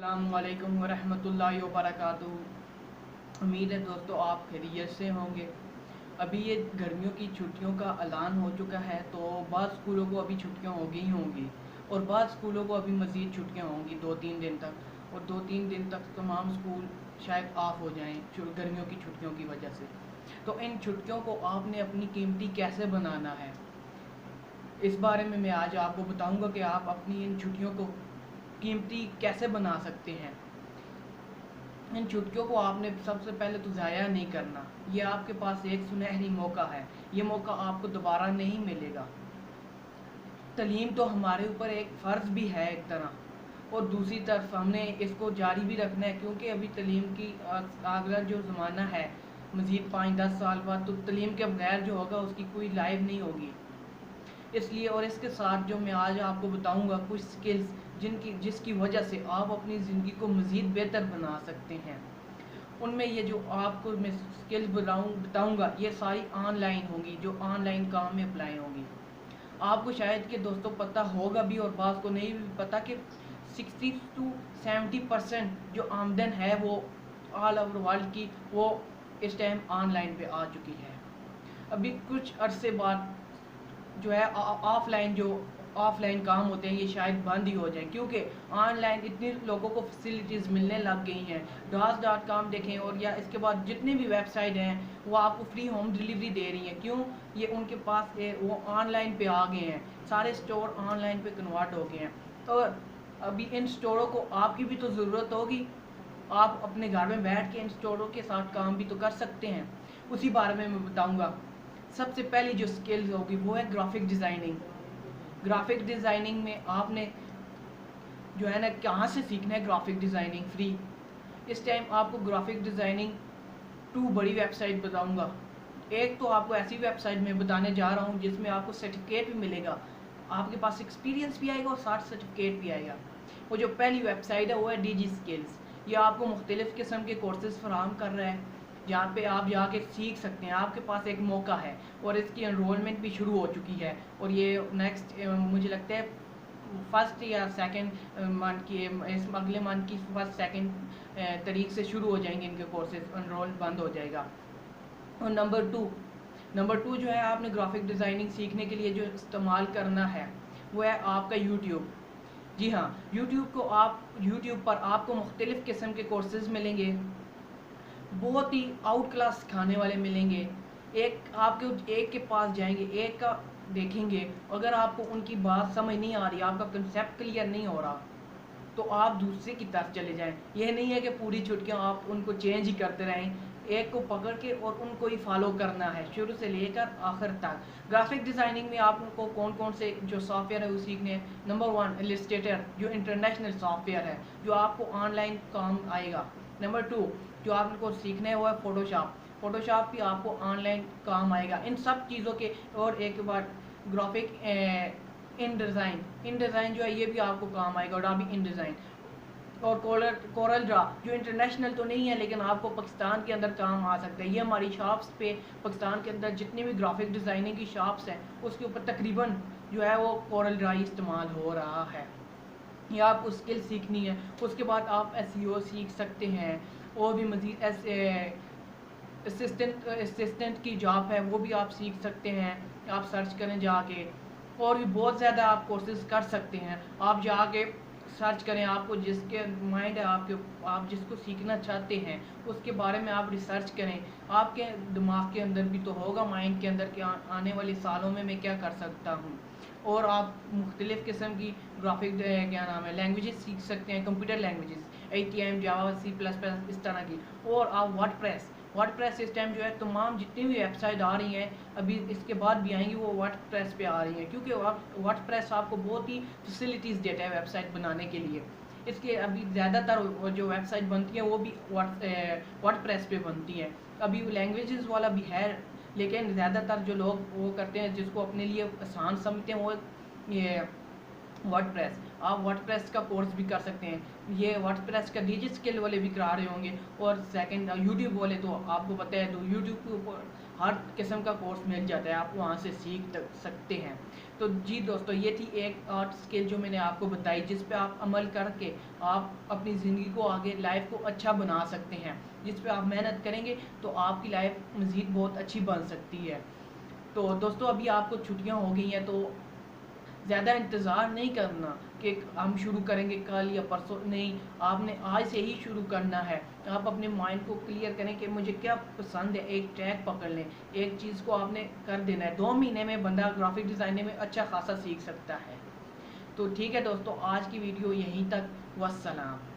अस्सलाम वालेकुम वरहमतुल्लाहि वबरकातुहू। उम्मीद है दोस्तों आप खैरियत से होंगे। अभी ये गर्मियों की छुट्टियों का ऐलान हो चुका है, तो बाद स्कूलों को अभी छुट्टियां हो गई होंगी और बाद स्कूलों को अभी मज़ीद छुट्टियां होंगी 2-3 दिन तक, और 2-3 दिन तक तमाम स्कूल शायद ऑफ हो जाएं गर्मियों की छुट्टियों की वजह से। तो इन छुट्टियों को आपने अपनी कीमती कैसे बनाना है, इस बारे में मैं आज आपको बताऊंगा कि आप अपनी इन छुट्टियों को कीमती कैसे बना सकते हैं। इन छुट्टियों को आपने सबसे पहले तो ज़ाया नहीं करना। ये आपके पास एक सुनहरी मौका है, ये मौका आपको दोबारा नहीं मिलेगा। तालीम तो हमारे ऊपर एक फ़र्ज़ भी है एक तरह, और दूसरी तरफ हमने इसको जारी भी रखना है, क्योंकि अभी तालीम की अगला जो ज़माना है मज़ीद 5-10 साल बाद, तो तालीम के बगैर जो होगा उसकी कोई लाइफ नहीं होगी। इसलिए और इसके साथ जो मैं आज आपको बताऊंगा कुछ स्किल्स जिसकी वजह से आप अपनी ज़िंदगी को मज़ीद बेहतर बना सकते हैं। उनमें ये जो आपको मैं स्किल्स बताऊंगा ये सारी ऑनलाइन होंगी, जो ऑनलाइन काम में अप्लाई होंगी। आपको शायद कि दोस्तों पता होगा भी और बात को नहीं भी पता कि 60-70% जो आमदन है वो ऑल ओवर वर्ल्ड की, वो इस टाइम ऑनलाइन पे आ चुकी है। अभी कुछ अरसे बाद जो है ऑफलाइन काम होते हैं ये शायद बंद ही हो जाए, क्योंकि ऑनलाइन इतनी लोगों को फैसिलिटीज़ मिलने लग गई हैं। DOS.com देखें, और या इसके बाद जितने भी वेबसाइट हैं वो आपको फ्री होम डिलीवरी दे रही हैं। क्यों? ये उनके पास वो ऑनलाइन पे आ गए हैं, सारे स्टोर ऑनलाइन पे कन्वर्ट हो गए हैं। और अभी इन स्टोरों को आपकी भी तो ज़रूरत होगी, आप अपने घर में बैठ के इन स्टोरों के साथ काम भी तो कर सकते हैं। उसी बारे में मैं बताऊँगा। सबसे पहली जो स्किल्स होगी वो है ग्राफिक डिज़ाइनिंग। ग्राफिक डिज़ाइनिंग में आपने जो है ना कहाँ से सीखना है ग्राफिक डिज़ाइनिंग फ्री। इस टाइम आपको ग्राफिक डिज़ाइनिंग 2 बड़ी वेबसाइट बताऊंगा। एक तो आपको ऐसी वेबसाइट में बताने जा रहा हूँ जिसमें आपको सर्टिफिकेट भी मिलेगा, आपके पास एक्सपीरियंस भी आएगा और साथ सर्टिफिकेट भी आएगा। वो जो पहली वेबसाइट है वो है DG स्किल्स। ये आपको मुख्तलिफ़ किस्म के कोर्सेज़ फराहम कर रहा है, जहाँ पे आप जाके सीख सकते हैं। आपके पास एक मौका है और इसकी एनरोलमेंट भी शुरू हो चुकी है, और ये नेक्स्ट मुझे लगता है फर्स्ट या सेकंड मंथ की, इस अगले मंथ की फर्स्ट सेकंड तारीख से शुरू हो जाएंगे इनके कोर्सेज, एनरोल बंद हो जाएगा। और नंबर टू जो है आपने ग्राफिक डिज़ाइनिंग सीखने के लिए जो इस्तेमाल करना है वो है आपका यूट्यूब। जी हाँ, यूट्यूब पर आपको मुख्तलिफ़ किस्म के कोर्सेज़ मिलेंगे, बहुत ही आउट क्लास सिखाने वाले मिलेंगे। एक के पास जाएंगे, एक का देखेंगे, अगर आपको उनकी बात समझ नहीं आ रही, आपका कंसेप्ट क्लियर नहीं हो रहा, तो आप दूसरे की तरफ चले जाएं। यह नहीं है कि पूरी छुट्टियां आप उनको चेंज ही करते रहें, एक को पकड़ के और उनको ही फॉलो करना है शुरू से लेकर आखिर तक। ग्राफिक डिज़ाइनिंग में आपको कौन कौन से जो सॉफ्टवेयर है वो सीखने हैं। नंबर 1 इलस्ट्रेटर, जो इंटरनेशनल सॉफ्टवेयर है जो आपको ऑनलाइन काम आएगा। नंबर 2 जो आपको सीखना है वो है फोटोशॉप भी आपको ऑनलाइन काम आएगा। इन सब चीज़ों के, और एक बार ग्राफिक इन डिज़ाइन जो है ये भी आपको काम आएगा, अडोबी इन डिज़ाइन। और कोरल ड्रा जो इंटरनेशनल तो नहीं है लेकिन आपको पाकिस्तान के अंदर काम आ सकता है। ये हमारी शॉप्स पे पाकिस्तान के अंदर जितनी भी ग्राफिक डिज़ाइनिंग की शॉप्स हैं उसके ऊपर तकरीबन जो है वो कोरल ड्रा इस्तेमाल हो रहा है। ये आपको स्किल सीखनी है। उसके बाद आप SEO सीख सकते हैं, और भी मज़ीद असिस्टेंट की जॉब है वो भी आप सीख सकते हैं। आप सर्च करें जाके, और भी बहुत ज़्यादा आप कोर्सेज कर सकते हैं। आप जाके सर्च करें, आपको जिसके माइंड है आप जिसको सीखना चाहते हैं उसके बारे में आप रिसर्च करें। आपके दिमाग के अंदर भी तो होगा, माइंड के अंदर कि आने वाले सालों में मैं क्या कर सकता हूँ। और आप मुख्तलिफ़ किस्म की ग्राफिक लैंग्वेजेस सीख सकते हैं, कंप्यूटर लैंग्वेजेस HTML, जावा, C++, इस तरह की। और आप वर्डप्रेस इस टाइम जो है तमाम जितनी भी वेबसाइट आ रही हैं, अभी इसके बाद भी आएंगी, वो वर्डप्रेस पे आ रही हैं, क्योंकि वर्डप्रेस आपको बहुत ही फैसिलिटीज़ देता है वेबसाइट बनाने के लिए। इसके अभी ज़्यादातर जो वेबसाइट बनती हैं वो भी वर्डप्रेस पे बनती हैं। अभी लैंग्वेजेस वाला भी है, लेकिन ज़्यादातर जो लोग वो करते हैं जिसको अपने लिए आसान समझते हैं वो ये वर्डप्रेस। आप वर्डप्रेस का कोर्स भी कर सकते हैं। ये वर्डप्रेस का DG स्किल वाले भी करा रहे होंगे, और सेकंड यूट्यूब वाले तो आपको पता है, तो यूट्यूब के ऊपर हर किस्म का कोर्स मिल जाता है, आप वहाँ से सीख सकते हैं। तो जी दोस्तों, ये थी एक आर्ट स्किल जो मैंने आपको बताई, जिस पे आप अमल करके आप अपनी ज़िंदगी को आगे लाइफ को अच्छा बना सकते हैं। जिस पे आप मेहनत करेंगे तो आपकी लाइफ मज़ीद बहुत अच्छी बन सकती है। तो दोस्तों, अभी आपको छुट्टियां हो गई हैं, तो ज़्यादा इंतज़ार नहीं करना कि हम शुरू करेंगे कल या परसों, नहीं, आपने आज से ही शुरू करना है। आप अपने माइंड को क्लियर करें कि मुझे क्या पसंद है, एक ट्रैक पकड़ लें, एक चीज़ को आपने कर देना है। 2 महीने में बंदा ग्राफिक डिज़ाइनिंग में अच्छा खासा सीख सकता है। तो ठीक है दोस्तों, आज की वीडियो यहीं तक। वस्सलाम।